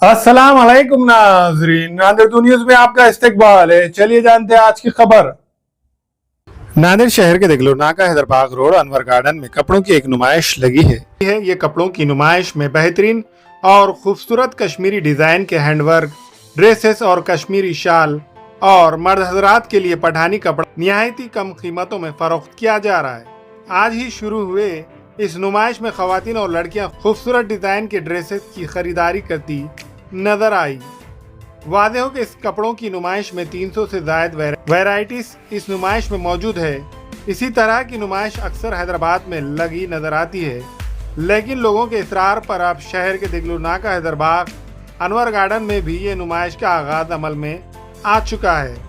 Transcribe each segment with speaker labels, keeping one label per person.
Speaker 1: अस्सलाम वालेकुम नाजरीन, नादिर टू न्यूज़ में आपका इस्तकबाल है। चलिए जानते हैं आज की खबर। नादिर शहर के देगलू नाका हैदराबाद रोड अनवर गार्डन में कपड़ों की एक नुमाइश लगी है। ये कपड़ों की नुमाइश में बेहतरीन और खूबसूरत कश्मीरी डिजाइन के हैंडवर्क, ड्रेसेस और कश्मीरी शाल और मर्द हजरात के लिए पठानी कपड़ा निहायत ही कम कीमतों में फरोख्त किया जा रहा है। आज ही शुरू हुए इस नुमाइश में खवातीन और लड़कियां खूबसूरत डिजाइन के ड्रेसेस की खरीदारी करती नजर आई। वादे हो कि इस कपड़ों की नुमाइश में 300 से ज्यादा वैरायटीज इस नुमाइश में मौजूद है। इसी तरह की नुमाइश अक्सर हैदराबाद में लगी नजर आती है, लेकिन लोगों के इसरार पर अब शहर के देगलू नाका हैदराबाद अनवर गार्डन में भी ये नुमाइश का आगाज अमल में आ चुका है।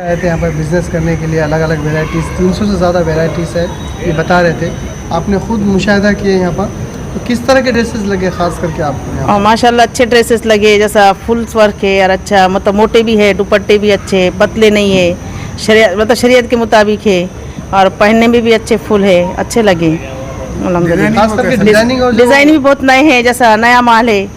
Speaker 2: आए थे यहाँ पर बिज़नेस करने के लिए। अलग अलग वेराइटीज़, 300 से ज़्यादा वेराइटीज़ है, ये बता रहे थे। आपने खुद मुशाहिदा किए यहाँ पर, तो किस तरह के ड्रेसेस लगे खास करके आपको?
Speaker 3: और माशाल्लाह अच्छे ड्रेसेस लगे, जैसा फुल वर्क है और अच्छा मतलब मोटे भी है, दुपट्टे भी अच्छे, पतले नहीं है, शरीयत के मुताबिक है और पहनने में भी अच्छे फुल है, अच्छे लगे अल्हम्दुलिल्लाह। डिज़ाइन भी बहुत नए हैं, जैसा नया माल है,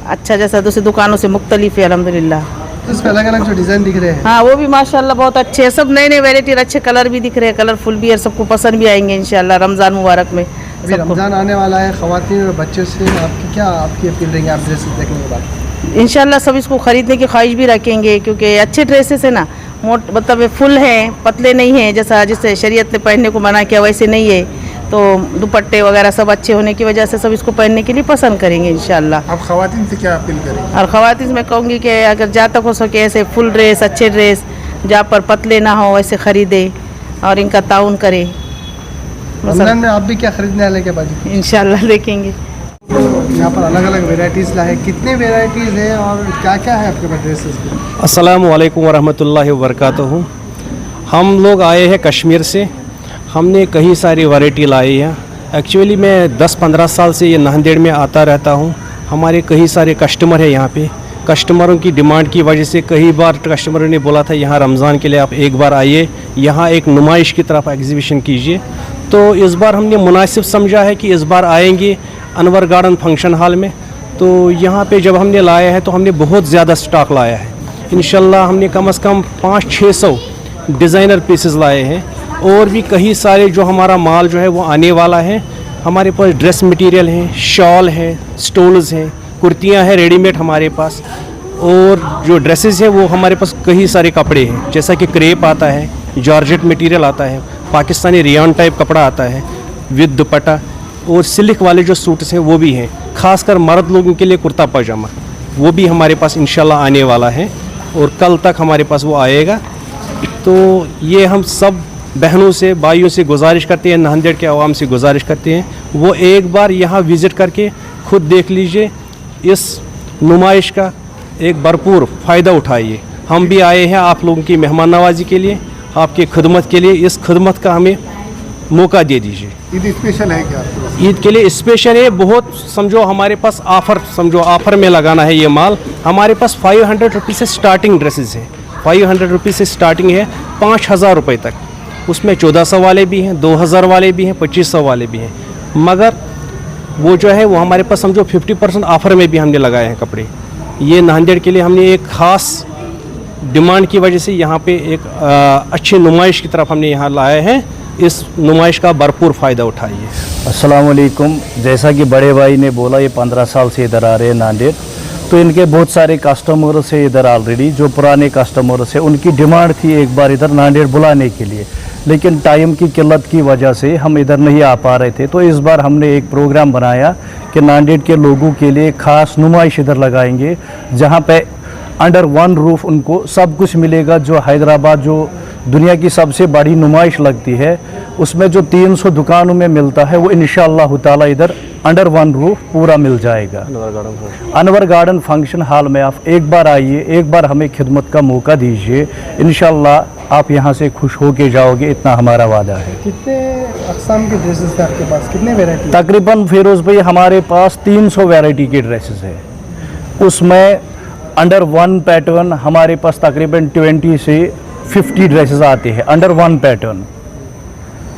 Speaker 3: अच्छा जैसा दूसरी दुकानों से मुख्तलिफ है अल्हम्दुलिल्लाह।
Speaker 2: इसमें अलग अलग जो डिज़ाइन दिख रहे हैं,
Speaker 3: हाँ वो भी माशाल्लाह बहुत अच्छे हैं, सब नए नए वैरायटी, अच्छे कलर भी दिख रहे हैं, कलरफुल भी है, सबको पसंद भी आएंगे इंशाल्लाह रमज़ान मुबारक में।
Speaker 2: अभी रमज़ान आने वाला है, ख़वातीन और बच्चों से आपकी अपील रहेंगे आप ड्रेसेस देखने के बाद?
Speaker 3: इंशाल्लाह सब इसको ख़रीदने की ख्वाहिश भी रखेंगे, क्योंकि अच्छे ड्रेसेस है ना, मतलब फुल है, पतले नहीं है, जैसा जिससे शरीयत ने पहनने को मना किया वैसे नहीं है, तो दुपट्टे वगैरह सब अच्छे होने की वजह से सब इसको पहनने के लिए पसंद करेंगे इंशाल्लाह।
Speaker 1: आप खवातीन से क्या अपील करेंगे?
Speaker 3: और ख़वातीन मैं कहूँगी कि अगर जहाँ तक हो सके ऐसे फुल ड्रेस, अच्छे ड्रेस जहाँ पर पतले ना हो वैसे ख़रीदे और इनका ताउन करे।
Speaker 2: रमज़ान में आप भी क्या खरीदने वाले के बाद
Speaker 3: इंशाल्लाह देखेंगे।
Speaker 2: यहाँ पर अलग अलग वेराइटीज़ लाए, कितने वेराइटीज़ है और क्या क्या है आपके पास ड्रेसेस में?
Speaker 4: अस्सलामु अलैकुम वरहमतुल्लाहि वबरकातुहू। हम लोग आए हैं कश्मीर से, हमने कई सारी वैरायटी लाई है। एक्चुअली मैं 10-15 साल से ये नांदेड़ में आता रहता हूँ। हमारे कई सारे कस्टमर हैं यहाँ पे। कस्टमरों की डिमांड की वजह से कई बार कस्टमरों ने बोला था यहाँ रमज़ान के लिए आप एक बार आइए, यहाँ एक नुमाइश की तरफ एग्जीबिशन कीजिए। तो इस बार हमने मुनासिब समझा है कि इस बार आएंगे अनवर गार्डन फंक्शन हॉल में। तो यहाँ पे जब हमने लाया है तो हमने बहुत ज़्यादा स्टॉक लाया है। इंशाल्लाह हमने कम से कम 500-600 डिज़ाइनर पीसेस लाए हैं और भी कई सारे जो हमारा माल जो है वो आने वाला है। हमारे पास ड्रेस मटेरियल हैं, शॉल है, स्टोल्स हैं, कुर्तियाँ हैं रेडीमेड हमारे पास, और जो ड्रेसेस हैं वो हमारे पास कई सारे कपड़े हैं, जैसा कि क्रेप आता है, जॉर्जेट मटेरियल आता है, पाकिस्तानी रियान टाइप कपड़ा आता है विद दुपट्टा, और सिल्क वाले जो सूट्स हैं वो भी हैं, खासकर मर्द लोगों के लिए कुर्ता पजामा वो भी हमारे पास इंशाल्लाह आने वाला है और कल तक हमारे पास वो आएगा। तो ये हम सब बहनों से भाइयों से गुजारिश करते हैं, नांदेड़ के आवाम से गुजारिश करते हैं, वो एक बार यहाँ विज़िट करके खुद देख लीजिए, इस नुमाइश का एक भरपूर फ़ायदा उठाइए। हम भी आए हैं आप लोगों की मेहमान नवाजी के लिए, आपकी खिदमत के लिए, इस खिदमत का हमें मौका दे दीजिए।
Speaker 1: ईद स्पेशल है क्या आपके पास?
Speaker 4: ईद के लिए स्पेशल है बहुत, समझो हमारे पास ऑफ़र, समझो ऑफ़र में लगाना है ये माल। हमारे पास 500 रुपीज़ से स्टार्टिंग ड्रेसेस हैं, 500 रुपीज़ से स्टार्टिंग है 5000 रुपये तक, उसमें 1400 वाले भी हैं, 2000 वाले भी हैं, 2500 वाले भी हैं, मगर वो जो है वो हमारे पास समझो 50% ऑफ़र में भी हमने लगाए हैं कपड़े। ये नांदेड़ के लिए हमने एक ख़ास डिमांड की वजह से यहाँ पे एक अच्छी नुमाइश की तरफ हमने यहाँ लाए हैं, इस नुमाइश का भरपूर फ़ायदा उठाइए।
Speaker 5: अस्सलाम वालेकुम। जैसा कि बड़े भाई ने बोला, ये 15 साल से इधर आ रहे हैं नांदेड़, तो इनके बहुत सारे कस्टमर्स है इधर ऑलरेडी, जो पुराने कस्टमर्स है, उनकी डिमांड थी एक बार इधर नांदेड़ बुलाने के लिए, लेकिन टाइम की किल्लत की वजह से हम इधर नहीं आ पा रहे थे। तो इस बार हमने एक प्रोग्राम बनाया कि नांदेड़ के लोगों के लिए ख़ास नुमाइश इधर लगाएंगे, जहाँ पे अंडर वन रूफ उनको सब कुछ मिलेगा। जो हैदराबाद जो दुनिया की सबसे बड़ी नुमाइश लगती है, उसमें जो 300 दुकानों में मिलता है, वो इंशाअल्लाह ताला इधर अंडर वन रूफ पूरा मिल जाएगा। अनवर गार्डन फंक्शन हॉल में आप एक बार आइए, एक बार हमें खिदमत का मौका दीजिए, इंशाअल्लाह आप यहाँ से खुश होके जाओगे, इतना हमारा वादा है।
Speaker 2: कितने अक़साम के ड्रेसेस हैं आपके पास, कितने वेराइटी?
Speaker 5: तकरीबन फिरोज़ भाई हमारे पास 300 वैरायटी के ड्रेसेस है, उसमें अंडर वन पैटर्न हमारे पास तकरीबन 20 से 50 ड्रेसेस आते हैं अंडर वन पैटर्न।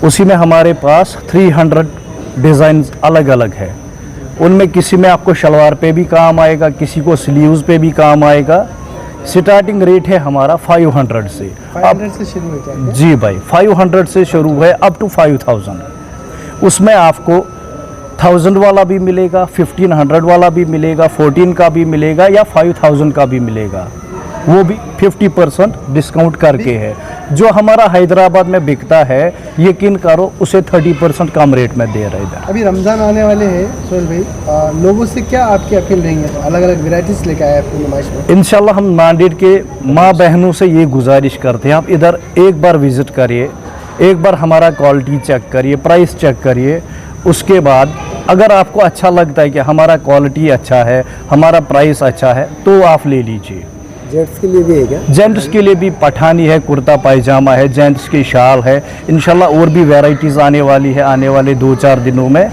Speaker 5: उसी में हमारे पास 300 डिज़ाइन अलग अलग है, उनमें किसी में आपको शलवार पे भी काम आएगा, किसी को स्लीव्स पे भी काम आएगा। स्टार्टिंग रेट है हमारा 500 से,
Speaker 2: 500 से शुरू है क्या?
Speaker 5: जी भाई 500 से शुरू है अप टू 5000। उसमें आपको 1000 वाला भी मिलेगा, 1500 वाला भी मिलेगा, 14 का भी मिलेगा या 5000 का भी मिलेगा, वो भी 50% डिस्काउंट करके है। जो हमारा हैदराबाद में बिकता है, यकीन करो उसे 30% कम रेट में दे रहे हैं।
Speaker 2: अभी रमज़ान आने वाले हैं सोहेल भाई, लोगों से क्या आपकी अपील रहेंगे? अलग अलग वेराइटीज़ लेके आए अपनी नुमाइश में।
Speaker 5: इंशाल्लाह हम नांदेड़ के माँ बहनों से ये गुजारिश करते हैं, आप इधर एक बार विज़िट करिए, एक बार हमारा क्वालिटी चेक करिए, प्राइस चेक करिए, उसके बाद अगर आपको अच्छा लगता है कि हमारा क्वालिटी अच्छा है, हमारा प्राइस अच्छा है, तो आप ले लीजिए।
Speaker 2: जेंट्स के लिए भी है क्या?
Speaker 5: जेंट्स के लिए भी पठानी है, कुर्ता पायजामा है, जेंट्स की शाल है, इंशाल्लाह और भी वैरायटीज़ आने वाली है आने वाले 2-4 दिनों में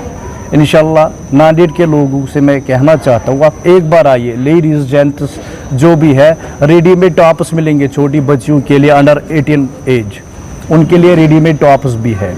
Speaker 5: इंशाल्लाह। नांदेड़ के लोगों से मैं कहना चाहता हूँ, आप एक बार आइए, लेडीज़ जेंट्स जो भी है, रेडीमेड टॉप्स मिलेंगे छोटी बच्चियों के लिए अंडर 18 एज, उनके लिए रेडीमेड टॉप्स भी है।